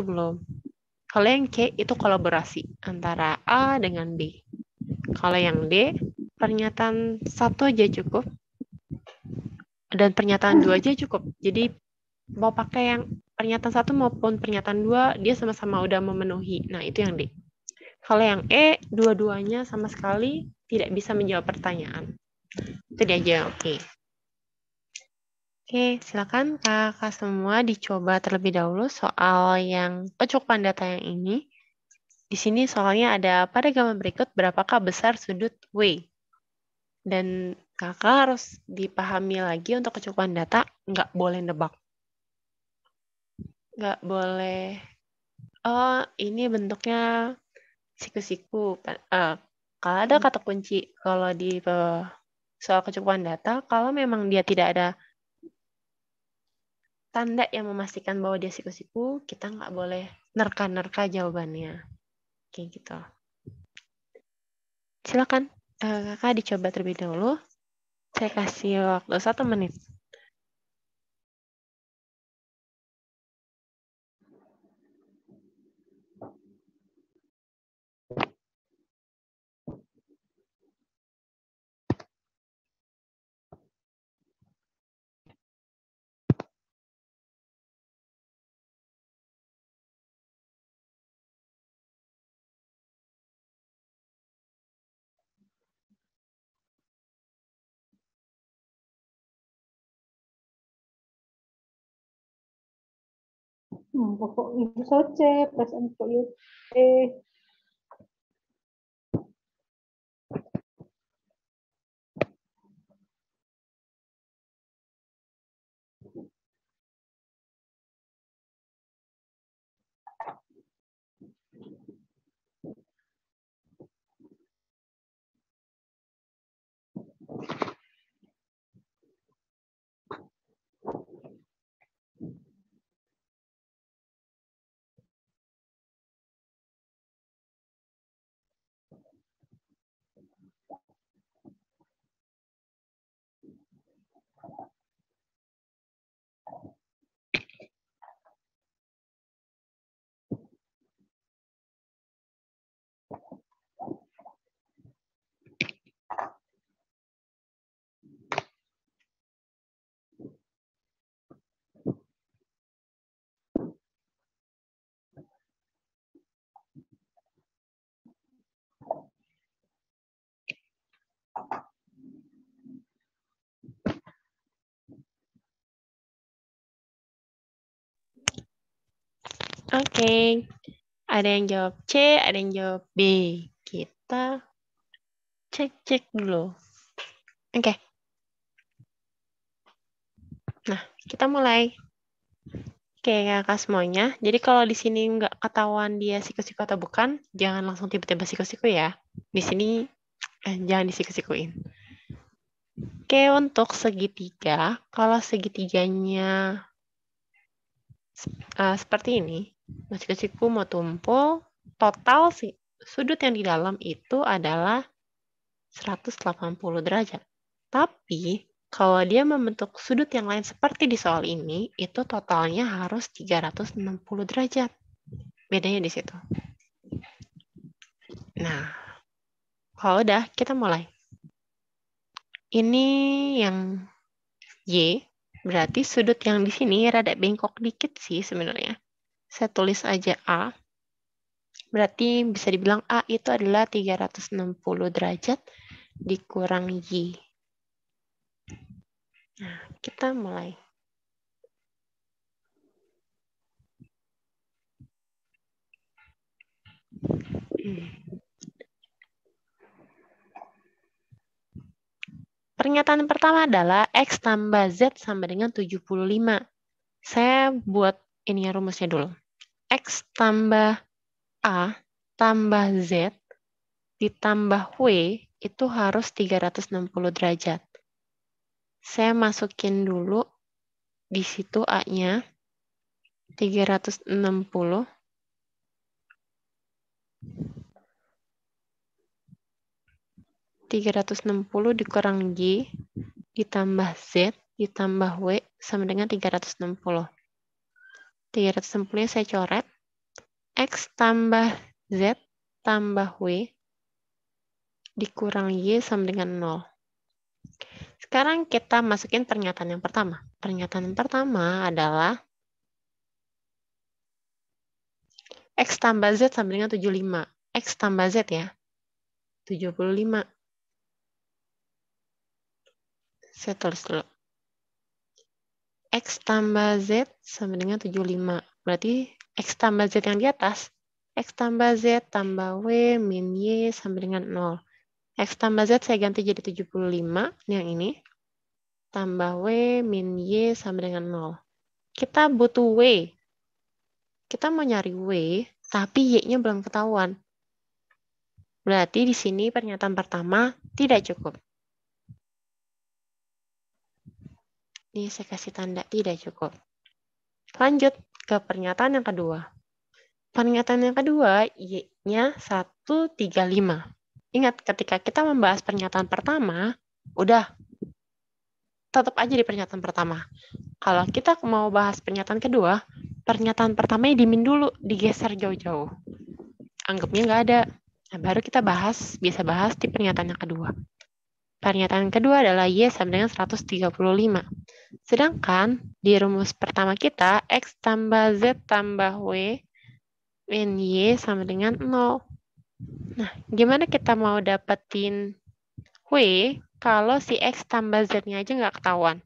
itu belum. Kalau yang C itu kolaborasi antara A dengan B. Kalau yang D, pernyataan 1 aja cukup. Dan pernyataan 2 aja cukup. Jadi mau pakai yang pernyataan 1 maupun pernyataan 2, dia sama-sama udah memenuhi. Nah, itu yang D. Kalau yang E, dua-duanya sama sekali tidak bisa menjawab pertanyaan. Itu dia aja, oke. Oke, silakan kakak semua dicoba terlebih dahulu soal yang kecukupan data yang ini. Di sini soalnya ada pada gambar berikut berapakah besar sudut W. Dan kakak harus dipahami lagi untuk kecukupan data, nggak boleh nebak. Nggak boleh, oh ini bentuknya siku-siku. Kalau ada kata kunci, kalau di soal kecukupan data, kalau memang dia tidak ada tanda yang memastikan bahwa dia siku-siku, kita nggak boleh nerka-nerka jawabannya. Kayak gitu. Silakan, kakak dicoba terlebih dahulu. Saya kasih waktu 1 menit. Pokok ibu soce, perasaan pokok ibu. Oke, ada yang jawab C, ada yang jawab B. Kita cek-cek dulu. Oke. Nah, kita mulai. Oke, kakak semuanya. Jadi kalau di sini nggak ketahuan dia siku-siku atau bukan, jangan langsung tiba-tiba siku-siku ya. Di sini jangan disiku-sikuin. Oke, untuk segitiga, kalau segitiganya seperti ini, mau siku-siku mau tumpul, total sih sudut yang di dalam itu adalah 180 derajat. Tapi kalau dia membentuk sudut yang lain seperti di soal ini, itu totalnya harus 360 derajat. Bedanya di situ. Nah, kalau udah, kita mulai. Ini yang Y, berarti sudut yang di sini rada bengkok dikit sih sebenarnya. Saya tulis aja A. Berarti bisa dibilang A itu adalah 360 derajat dikurang Y. Nah, kita mulai. Pernyataan pertama adalah X tambah Z sama dengan 75. Saya buat ini ya rumusnya dulu. X tambah A tambah Z ditambah W itu harus 360 derajat. Saya masukin dulu di situ A-nya 360. 360 dikurang Y ditambah Z ditambah W sama dengan 360. 360-nya saya coret. X tambah Z tambah W dikurang Y sama dengan 0. Sekarang kita masukin pernyataan yang pertama. Pernyataan yang pertama adalah X tambah Z sama dengan 75. X tambah Z ya, 75. Saya tulis dulu. X tambah Z sama dengan 75. Berarti X tambah Z yang di atas, X tambah Z tambah W min Y sama dengan 0. X tambah Z saya ganti jadi 75, yang ini. Tambah W min Y sama dengan 0. Kita butuh W. Kita mau nyari W, tapi Y-nya belum ketahuan. Berarti di sini pernyataan pertama tidak cukup. Ini saya kasih tanda tidak cukup. Lanjut ke pernyataan yang kedua. Pernyataan yang kedua, Y-nya 135. Ingat, ketika kita membahas pernyataan pertama, udah, tetap aja di pernyataan pertama. Kalau kita mau bahas pernyataan kedua, pernyataan pertamanya dimin dulu, digeser jauh-jauh. Anggapnya nggak ada. Nah, baru kita bisa bahas di pernyataan yang kedua. Pernyataan kedua adalah Y sama dengan 135. Sedangkan di rumus pertama kita, X tambah Z tambah W min Y sama dengan 0. Nah, gimana kita mau dapetin W kalau si X tambah Z-nya aja nggak ketahuan?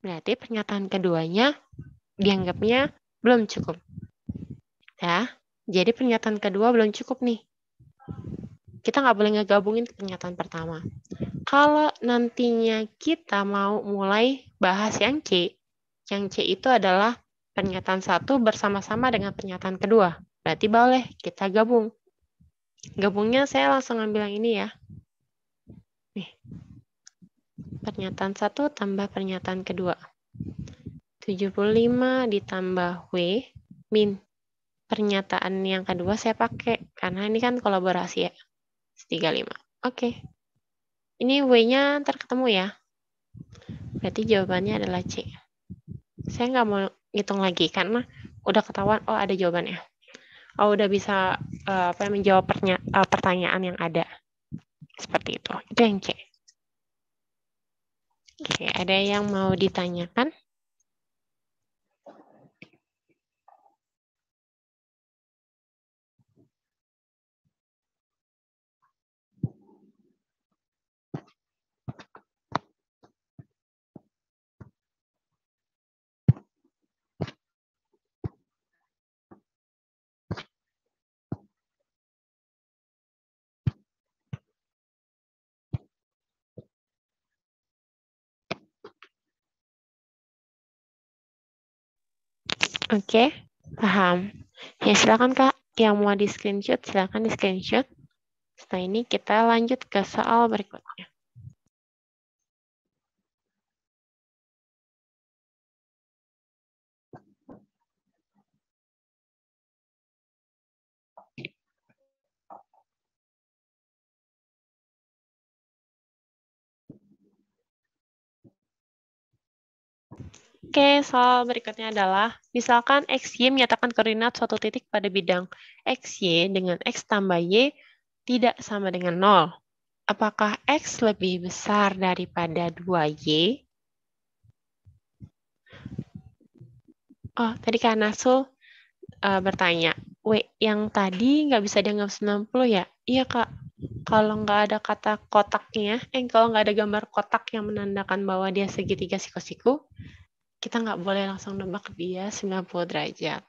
Berarti pernyataan keduanya dianggapnya belum cukup. Ya, jadi pernyataan kedua belum cukup nih. Kita nggak boleh ngegabungin ke pernyataan pertama. Kalau nantinya kita mau mulai bahas yang C itu adalah pernyataan satu bersama-sama dengan pernyataan kedua. Berarti boleh kita gabung. Gabungnya saya langsung ambil yang ini ya. Nih. Pernyataan satu tambah pernyataan kedua. 75 ditambah W min pernyataan yang kedua saya pakai karena ini kan kolaborasi ya. 35. Oke. Ini W-nya ntar ketemu ya. Berarti jawabannya adalah C. Saya nggak mau hitung lagi karena udah ketahuan, oh ada jawabannya. Oh udah bisa menjawab pertanyaan yang ada. Seperti itu. Itu yang C. Oke, ada yang mau ditanyakan? Oke, paham. Ya, silakan Kak. Yang mau di-screenshot, silakan di-screenshot. Setelah ini kita lanjut ke soal berikutnya. Oke, soal berikutnya adalah, misalkan XY menyatakan koordinat suatu titik pada bidang XY dengan X tambah Y tidak sama dengan 0. Apakah X lebih besar daripada 2Y? Oh, tadi Kak Nasul bertanya, W yang tadi nggak bisa dianggap 90 ya? Iya, Kak. Kalau nggak ada kata kotaknya, kalau nggak ada gambar kotak yang menandakan bahwa dia segitiga siku-siku, kita nggak boleh langsung nebak dia 90 derajat.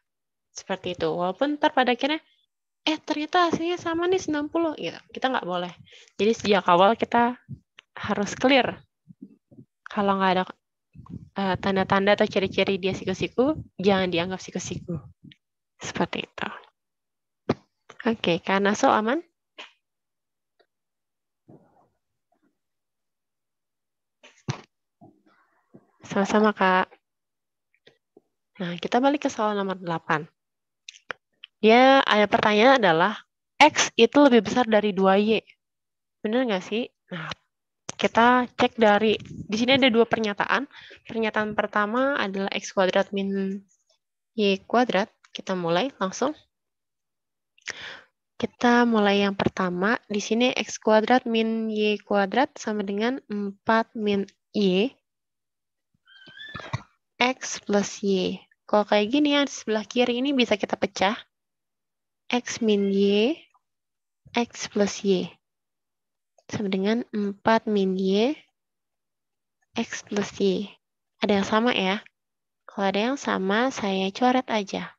Seperti itu. Walaupun ntar pada akhirnya, ternyata hasilnya sama nih 90. Gitu. Kita nggak boleh. Jadi sejak awal kita harus clear. Kalau nggak ada tanda-tanda atau ciri-ciri dia siku-siku, jangan dianggap siku-siku. Seperti itu. Oke, karena so aman? Sama-sama, Kak. Nah, kita balik ke soal nomor 8. Dia ada pertanyaan adalah, X itu lebih besar dari 2Y. Benar nggak sih? Nah, kita cek dari, di sini ada dua pernyataan. Pernyataan pertama adalah X kuadrat min Y kuadrat. Kita mulai langsung. Kita mulai yang pertama. Di sini X kuadrat min Y kuadrat sama dengan 4 min Y. X plus Y. Kalau kayak gini yang di sebelah kiri ini bisa kita pecah. X min Y, X plus Y. Sama dengan 4 min Y, X plus Y. Ada yang sama ya? Kalau ada yang sama, saya coret aja.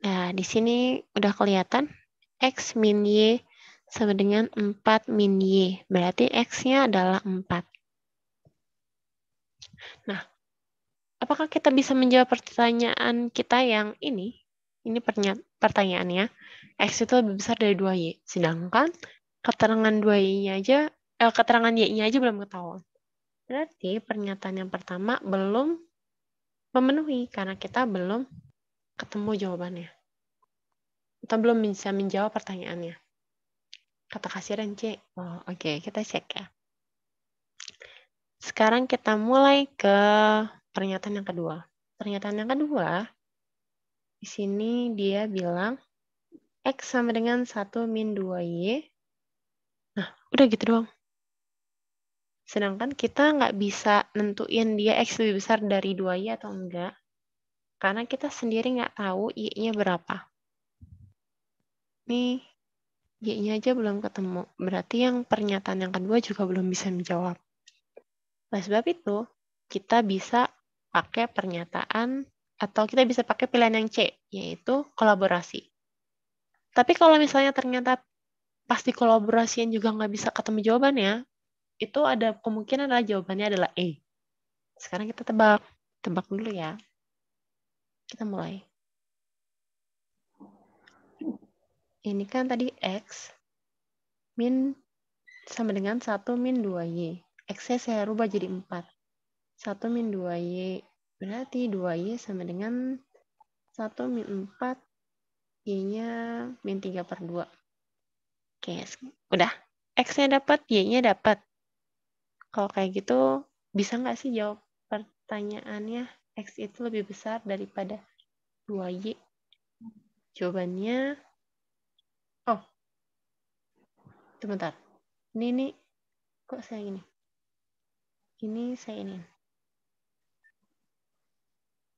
Nah, di sini udah kelihatan X min Y sama dengan 4 min Y. Berarti X-nya adalah 4. Nah, apakah kita bisa menjawab pertanyaan kita yang ini? Ini pertanyaannya. X itu lebih besar dari 2Y. Sedangkan keterangan 2Y-nya aja, keterangan Y-nya aja belum ketahuan. Berarti pernyataan yang pertama belum memenuhi karena kita belum ketemu jawabannya. Kita belum bisa menjawab pertanyaannya. Kata kasir dan C. Oh, oke. Kita cek ya. Sekarang kita mulai ke pernyataan yang kedua. Pernyataan yang kedua, di sini dia bilang X sama dengan 1 min 2Y. Nah, udah gitu doang. Sedangkan kita nggak bisa nentuin dia X lebih besar dari 2Y atau enggak. Karena kita sendiri nggak tahu Y-nya berapa. Nih, Y-nya aja belum ketemu. Berarti yang pernyataan yang kedua juga belum bisa menjawab. Oleh sebab itu, kita bisa pakai pernyataan atau kita bisa pakai pilihan yang C, yaitu kolaborasi. Tapi kalau misalnya ternyata pas dikolaborasiin juga nggak bisa ketemu jawabannya, itu ada kemungkinan adalah jawabannya adalah E. Sekarang kita tebak. Tebak dulu ya. Kita mulai. Ini kan tadi X min sama dengan 1 min 2Y. X-nya saya rubah jadi 4. 1 min 2Y. Berarti 2Y sama dengan 1 min 4. Y-nya min 3/2. Oke, udah. X-nya dapat, Y-nya dapat. Kalau kayak gitu, bisa nggak sih jawab pertanyaannya X itu lebih besar daripada 2Y? Jawabannya, oh, sebentar. Ini kok saya ini? Ini saya ini.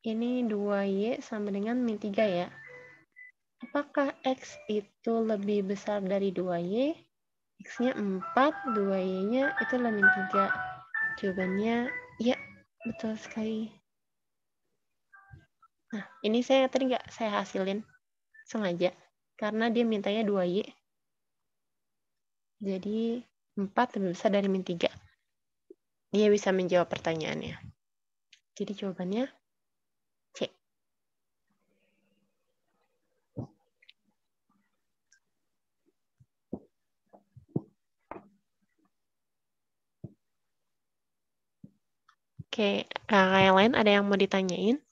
Ini 2Y sama dengan min 3 ya. Apakah X itu lebih besar dari 2Y? X-nya 4, 2Y-nya itu min 3. Jawabannya, ya, betul sekali. Nah, ini saya tadi nggak saya hasilin sengaja. Karena dia mintanya 2Y. Jadi, 4 lebih besar dari min 3. Dia bisa menjawab pertanyaannya. Jadi jawabannya C. Oke, yang lain ada yang mau ditanyain?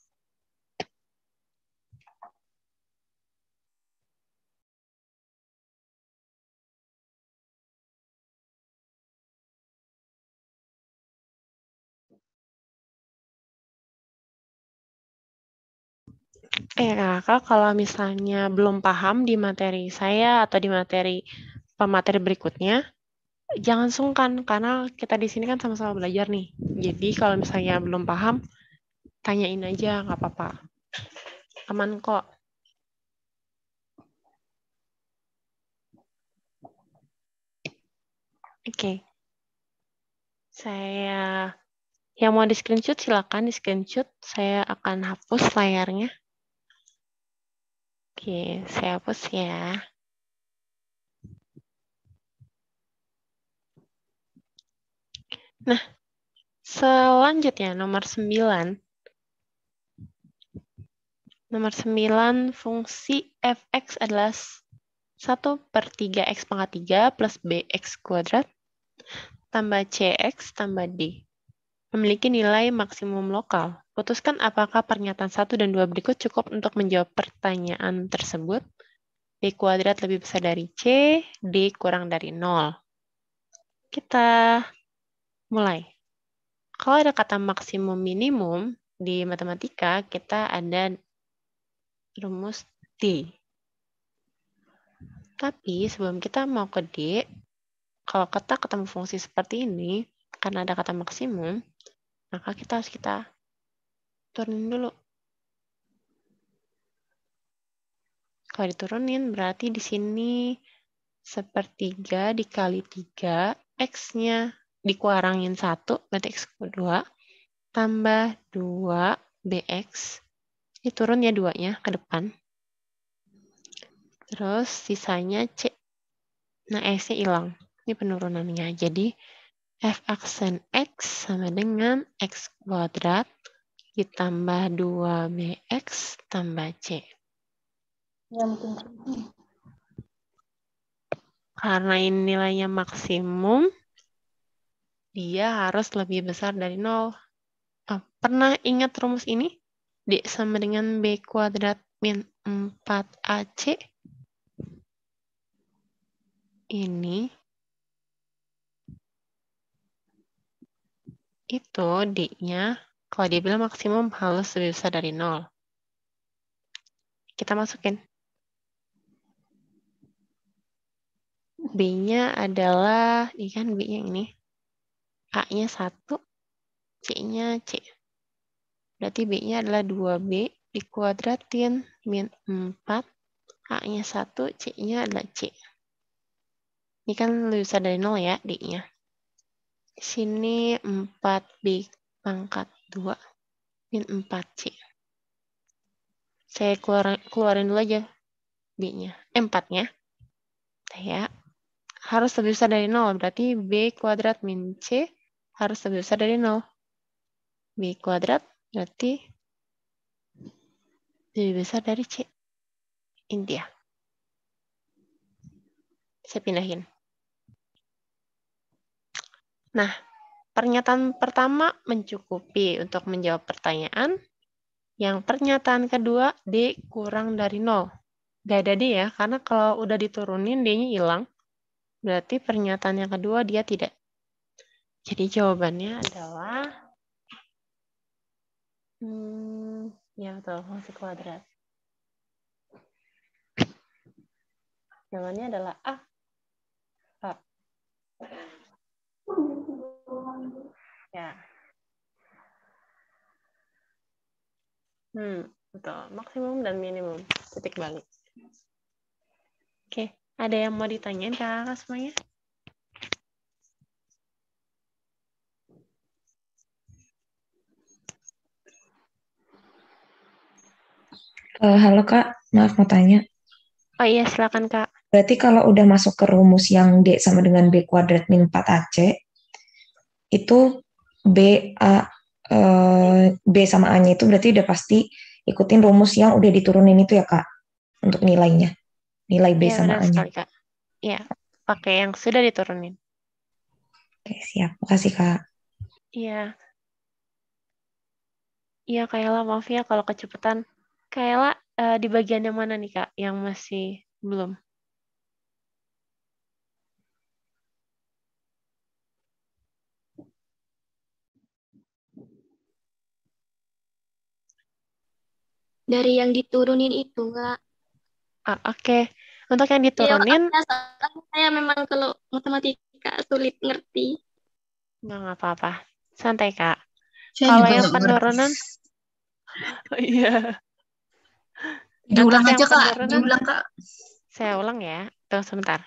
Kakak, kalau misalnya belum paham di materi saya atau di materi pemateri berikutnya, jangan sungkan, karena kita di sini kan sama-sama belajar nih. Jadi kalau misalnya belum paham, tanyain aja, nggak apa-apa. Aman kok. Oke. Saya yang mau di screenshot silakan di screenshot. Saya akan hapus layarnya. Oke, saya hapus ya. Nah, selanjutnya nomor 9. Nomor 9, fungsi fx adalah 1/3 x pangkat 3 plus bx kuadrat tambah cx tambah d. Memiliki nilai maksimum lokal. Putuskan apakah pernyataan 1 dan 2 berikut cukup untuk menjawab pertanyaan tersebut. B kuadrat lebih besar dari C, D kurang dari 0. Kita mulai. Kalau ada kata maksimum minimum di matematika, kita ada rumus D. Tapi sebelum kita mau ke D, kalau kita ketemu fungsi seperti ini, karena ada kata maksimum, maka kita harus turunin dulu. Kalau diturunin, berarti di sini sepertiga dikali 3, X-nya dikurangin 1, berarti X kedua, tambah 2, BX. Ini turun ya 2-nya ke depan. Terus sisanya C. Nah, X-nya hilang. Ini penurunannya. Jadi, F aksen X sama dengan X kuadrat ditambah 2BX tambah C. Ya, mungkin. Karena ini nilainya maksimum, dia harus lebih besar dari 0. Pernah ingat rumus ini? D sama dengan B kuadrat min 4AC. Ini itu D-nya, kalau dia bilang maksimum harus lebih besar dari 0. Kita masukin. B-nya adalah, ini kan B-nya ini. A-nya 1, C-nya C. Berarti B-nya adalah 2B dikuadratin min 4. A-nya 1, C-nya adalah C. Ini kan lebih besar dari 0 ya, D-nya. Di sini 4B pangkat 2 min 4C. Saya keluarin dulu aja B-nya. 4-nya. Ya. Harus lebih besar dari 0. Berarti B kuadrat min C harus lebih besar dari 0. B kuadrat berarti lebih besar dari C. Ini dia. Saya pindahin. Nah, pernyataan pertama mencukupi untuk menjawab pertanyaan. Yang pernyataan kedua, D kurang dari 0. Gak ada D ya, karena kalau udah diturunin, D-nya hilang. Berarti pernyataan yang kedua, dia tidak. Jadi jawabannya adalah, ya betul, fungsi kuadrat. Jawabannya adalah A. Ya. Betul. Maksimum dan minimum. Titik balik. Oke. Ada yang mau ditanyain kakak semuanya? Halo Kak, maaf mau tanya. Oh iya, silakan Kak. Berarti kalau udah masuk ke rumus yang D sama dengan B kuadrat min 4AC, itu B, A, B sama A-nya itu berarti udah pasti ikutin rumus yang udah diturunin itu ya Kak, untuk nilainya. Nilai B Iya, sama benar A-nya. sekali Kak. Iya, pakai yang sudah diturunin. Oke, siap. Makasih Kak. Iya. Iya, Kayla, maaf ya kalau kecepatan. Kayla, di bagian yang mana nih Kak, yang masih belum? Dari yang diturunin itu, Kak. Oke. Untuk yang diturunin, saya memang kalau matematika sulit ngerti. nggak apa-apa. Santai, Kak. Saya Kalau juga yang nggak penurunan, oh, iya. Diulang Untuk aja yang Kak, penurunan, diulang Kak. saya ulang ya. Tunggu sebentar.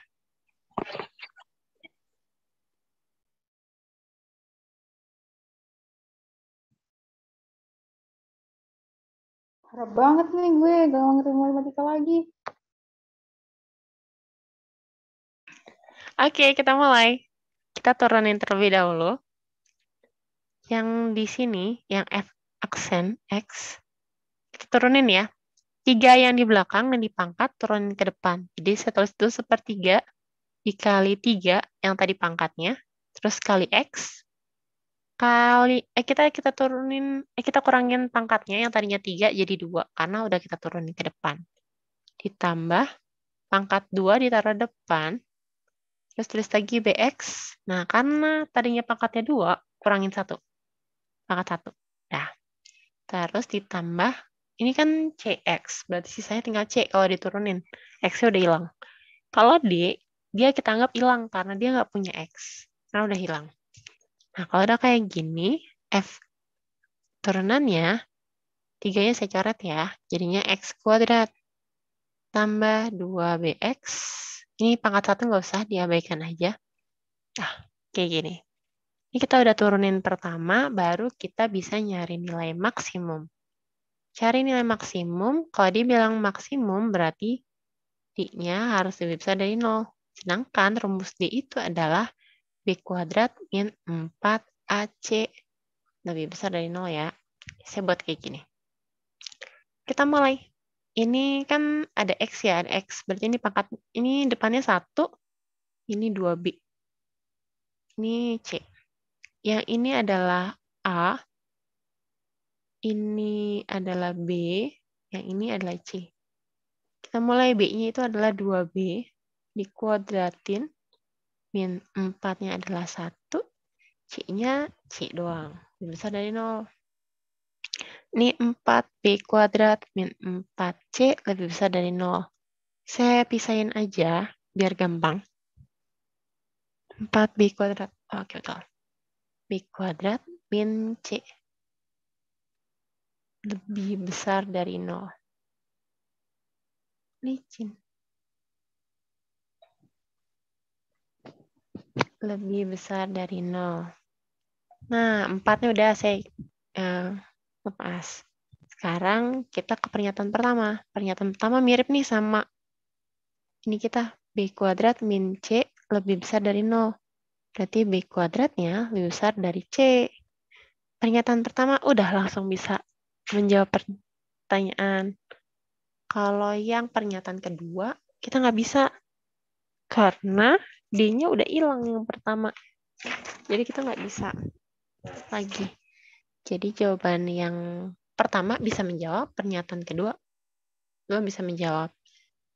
Harap banget nih gue, gak ngerti matematika lagi. Oke, kita mulai. Kita turunin terlebih dahulu. Yang di sini, yang F aksen X, kita turunin ya. 3 yang di belakang dan dipangkat turunin ke depan. Jadi saya tulis dulu sepertiga dikali 3 yang tadi pangkatnya, terus kali X, kali, kita turunin, kita kurangin pangkatnya yang tadinya 3 jadi 2, karena udah kita turunin ke depan. Ditambah pangkat 2 ditaruh depan, terus tulis lagi BX. Nah, karena tadinya pangkatnya 2, kurangin 1. Pangkat 1. Nah, terus ditambah Ini kan CX, berarti sisanya tinggal C kalau diturunin. X-nya udah hilang. Kalau D, dia kita anggap hilang karena dia nggak punya X. Karena udah hilang. Nah, kalau udah kayak gini, F turunannya, 3-nya saya coret ya. Jadinya X kuadrat tambah 2BX. Ini pangkat 1 nggak usah, diabaikan aja. Nah, kayak gini. Ini kita udah turunin pertama, baru kita bisa nyari nilai maksimum. Cari nilai maksimum, kalau dia bilang maksimum berarti D-nya harus lebih besar dari 0. Sedangkan rumus D itu adalah B kuadrat min 4AC. Lebih besar dari 0 ya. Saya buat kayak gini. Kita mulai. Ini kan ada X ya, ada X. Berarti ini pangkat, ini depannya 1, ini 2B. Ini C. Yang ini adalah A, ini adalah B, yang ini adalah C. Kita mulai B-nya itu adalah 2B, dikuadratin, min 4-nya adalah 1, C-nya C doang, lebih besar dari 0. Ini 4B kuadrat, min 4C lebih besar dari 0. Saya pisahin aja, biar gampang. 4B kuadrat, oke betul. B kuadrat, min C lebih besar dari 0. Licin. Lebih besar dari 0. Nah, 4-nya udah saya lepas. Sekarang kita ke pernyataan pertama. Pernyataan pertama mirip nih sama ini kita. B kuadrat min C lebih besar dari 0. Berarti B kuadratnya lebih besar dari C. Pernyataan pertama udah langsung bisa menjawab pertanyaan. Kalau yang pernyataan kedua, kita nggak bisa. Karena D-nya udah hilang yang pertama. Jadi kita nggak bisa lagi. Jadi jawaban yang pertama bisa menjawab, pernyataan kedua belum bisa menjawab.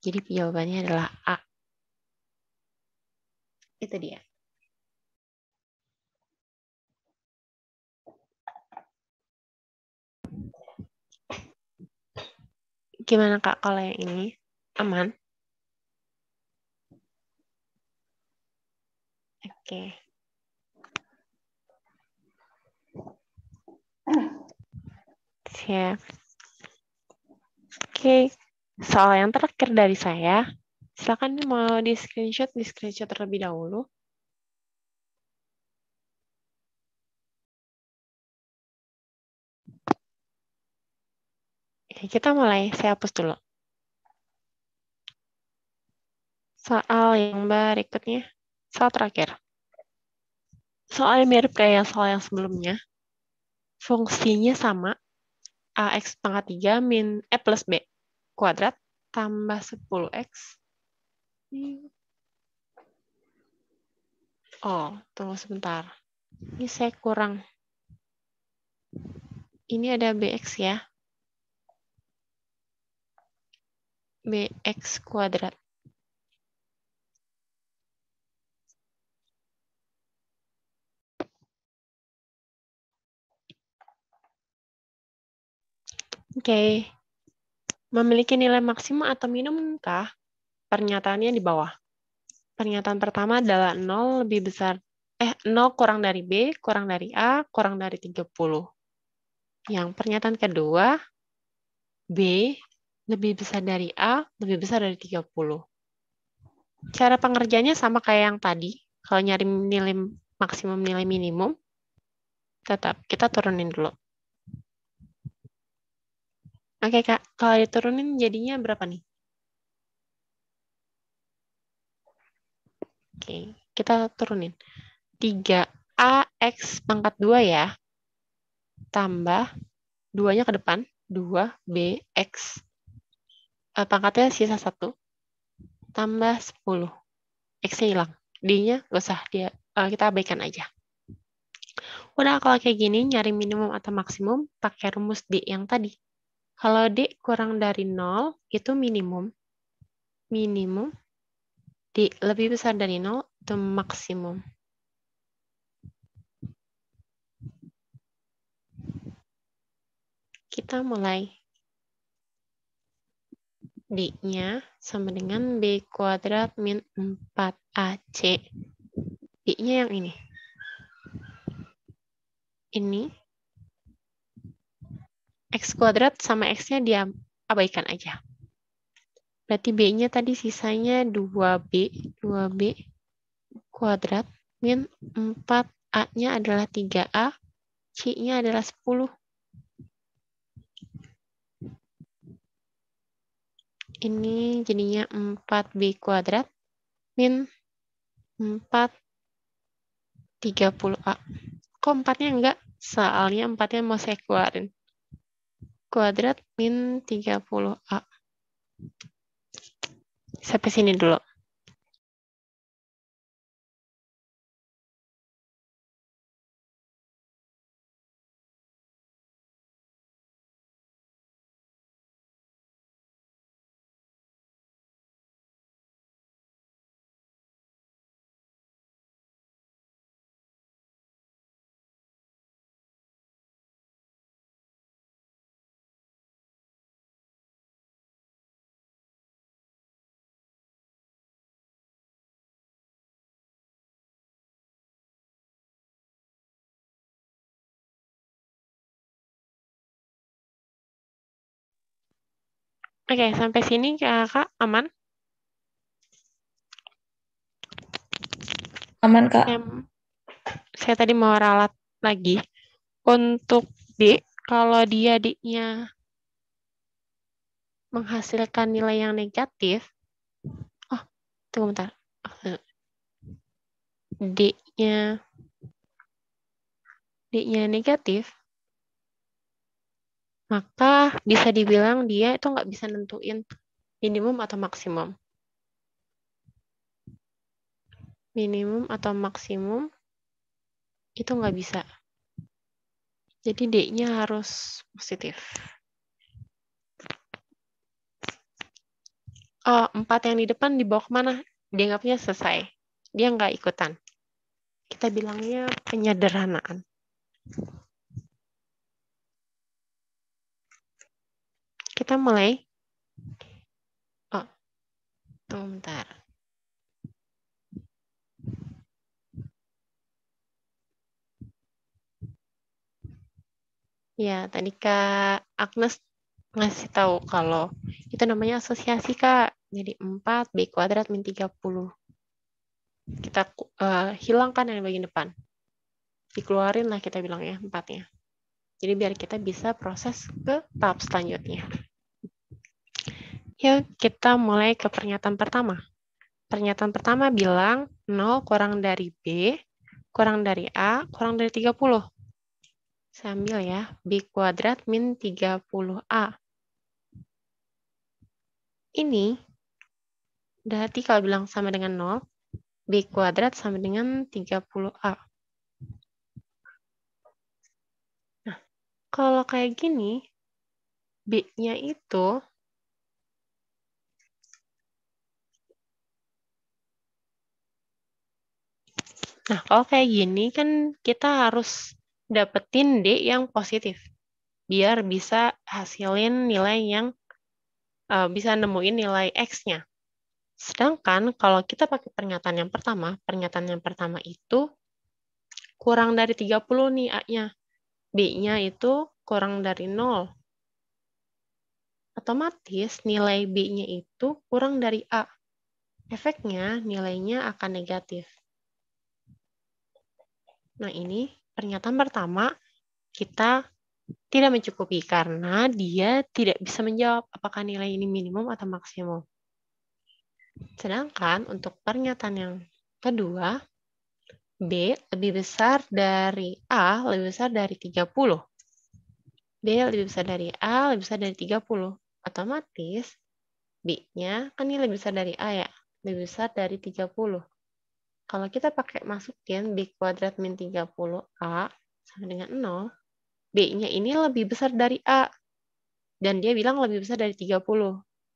Jadi jawabannya adalah A. Itu dia. Gimana Kak kalau yang ini? Aman? Oke. Siap. Oke. Soal yang terakhir dari saya, silakan mau di screenshot terlebih dahulu. Oke, kita mulai. Saya hapus dulu. Soal yang berikutnya. Soal terakhir. Soalnya mirip kayak soal yang sebelumnya. Fungsinya sama. AX pangkat 3 plus B kuadrat tambah 10X. Oh, tunggu sebentar. Ini saya kurang. Ini ada BX ya. BX kuadrat. Oke. Memiliki nilai maksimum atau minimumkah? Pernyataannya di bawah. Pernyataan pertama adalah 0 lebih besar 0 kurang dari B, kurang dari A, kurang dari 30. Yang pernyataan kedua, B lebih besar dari A, lebih besar dari 30. Cara pengerjaannya sama kayak yang tadi. Kalau nyari nilai maksimum, nilai minimum, tetap kita turunin dulu. Oke, Kak. Kalau diturunin jadinya berapa nih? Oke, kita turunin. 3AX pangkat 2 ya. Tambah 2-nya ke depan. 2BX. Pangkatnya sisa 1. Tambah 10. X-nya hilang. D-nya nggak usah. Kita abaikan aja. Udah, kalau kayak gini, nyari minimum atau maksimum, pakai rumus D yang tadi. Kalau D kurang dari 0, itu minimum. Minimum. D lebih besar dari 0, itu maksimum. Kita mulai. D-nya sama dengan B kuadrat min 4AC. D-nya yang ini. Ini. X kuadrat sama X-nya dia abaikan aja. Berarti B-nya tadi sisanya 2B kuadrat min 4A-nya adalah 3A, C-nya adalah 10. Ini jadinya 4B kuadrat min 4 30A. Kok 4-nya enggak? Soalnya 4-nya mau saya keluarin. Kuadrat min 30A. Sampai sini dulu. Oke, sampai sini Kakak aman? Aman, Kak. Saya tadi mau ralat lagi. Untuk D, kalau dia D-nya menghasilkan nilai yang negatif, tunggu bentar. D-nya negatif, maka bisa dibilang dia itu nggak bisa nentuin minimum atau maksimum. Minimum atau maksimum itu nggak bisa. Jadi D-nya harus positif. 4 yang di depan dibawa kemana? Dianggapnya selesai. Dia nggak ikutan. Kita bilangnya penyederhanaan. Kita mulai. Tunggu bentar. Ya, tadi Kak Agnes ngasih tahu kalau itu namanya asosiasi, Kak. Jadi 4B kuadrat min 30. Kita hilangkan yang bagian depan. Dikeluarin lah kita bilang ya 4-nya. Jadi biar kita bisa proses ke tahap selanjutnya. Yuk kita mulai ke pernyataan pertama. Pernyataan pertama bilang 0 kurang dari B, kurang dari A, kurang dari 30. Saya ambil ya, B kuadrat min 30A. Ini berarti kalau bilang sama dengan 0, B kuadrat sama dengan 30A. Nah, kalau kayak gini, B-nya itu nah, kalau kayak gini kan kita harus dapetin D yang positif. Biar bisa hasilin nilai yang bisa nemuin nilai X-nya. Sedangkan kalau kita pakai pernyataan yang pertama itu kurang dari 30 nih A-nya. B-nya itu kurang dari 0. Otomatis nilai B-nya itu kurang dari A. Efeknya nilainya akan negatif. Nah, ini pernyataan pertama kita tidak mencukupi karena dia tidak bisa menjawab apakah nilai ini minimum atau maksimum. Sedangkan untuk pernyataan yang kedua, B lebih besar dari A, lebih besar dari 30. B lebih besar dari A, lebih besar dari 30. Otomatis B-nya kan ini lebih besar dari A ya, lebih besar dari 30. Kalau kita pakai masukin B kuadrat min 30A sama dengan 0, B-nya ini lebih besar dari A. Dan dia bilang lebih besar dari 30.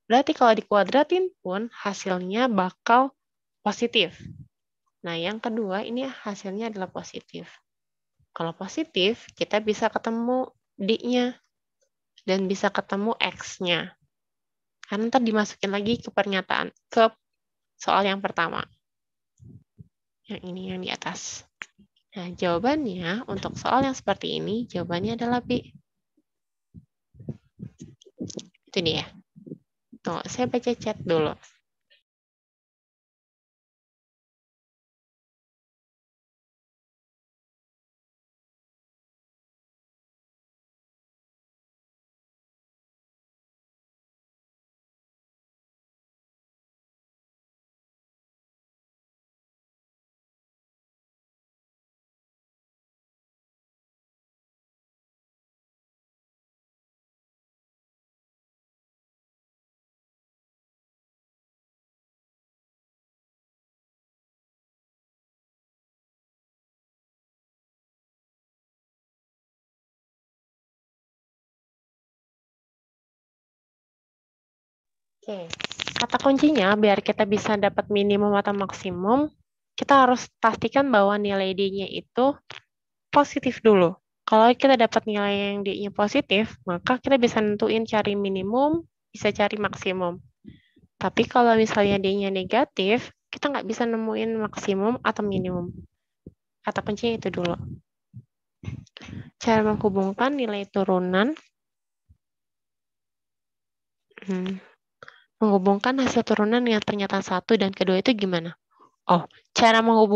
Berarti kalau dikuadratin pun hasilnya bakal positif. Nah, yang kedua ini hasilnya adalah positif. Kalau positif, kita bisa ketemu D-nya dan bisa ketemu X-nya. Karena ntar dimasukin lagi ke pernyataan, ke soal yang pertama. Yang ini yang di atas. Nah, jawabannya untuk soal yang seperti ini, jawabannya adalah B. Itu dia. Tuh, saya baca chat dulu. Oke. Kata kuncinya, biar kita bisa dapat minimum atau maksimum, kita harus pastikan bahwa nilai D-nya itu positif dulu. Kalau kita dapat nilai yang D-nya positif, maka kita bisa nentuin cari minimum, bisa cari maksimum. Tapi kalau misalnya D-nya negatif, kita nggak bisa nemuin maksimum atau minimum. Kata kuncinya itu dulu. Cara menghubungkan nilai turunan, menghubungkan hasil turunan dengan pernyataan 1 dan kedua itu gimana? Oh, cara menghubungkan